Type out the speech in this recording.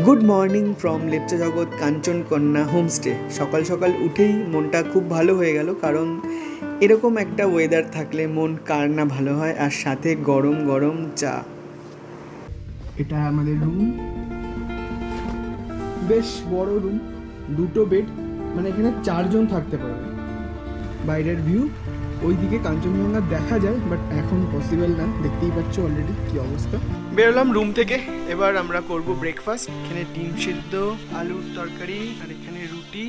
Good morning from Lepcha জগৎ Kanchankanya homestay. সকাল সকাল উঠেই মনটা খুব ভালো হয়ে গেল, কারণ এরকম একটা ওয়েদার থাকলে মন কার না ভালো হয়, আর সাথে গরম গরম চা। এটা আমাদের রুম, বেশ বড় রুম, দুটো বেড, মানে এখানে 4 জন থাকতে পারবে। বাইরের ভিউ ওইদিকে কাঞ্চনজঙ্ঘা দেখা যায়, বাট এখন পসিবল না, দেখতেই পাচ্ছ অলরেডি কি অবস্থা। বেরোলাম রুম থেকে, এবার আমরা করব ব্রেকফাস্ট। এখানে ডিম সিদ্ধ, আলুর তরকারি, আর এখানে রুটি।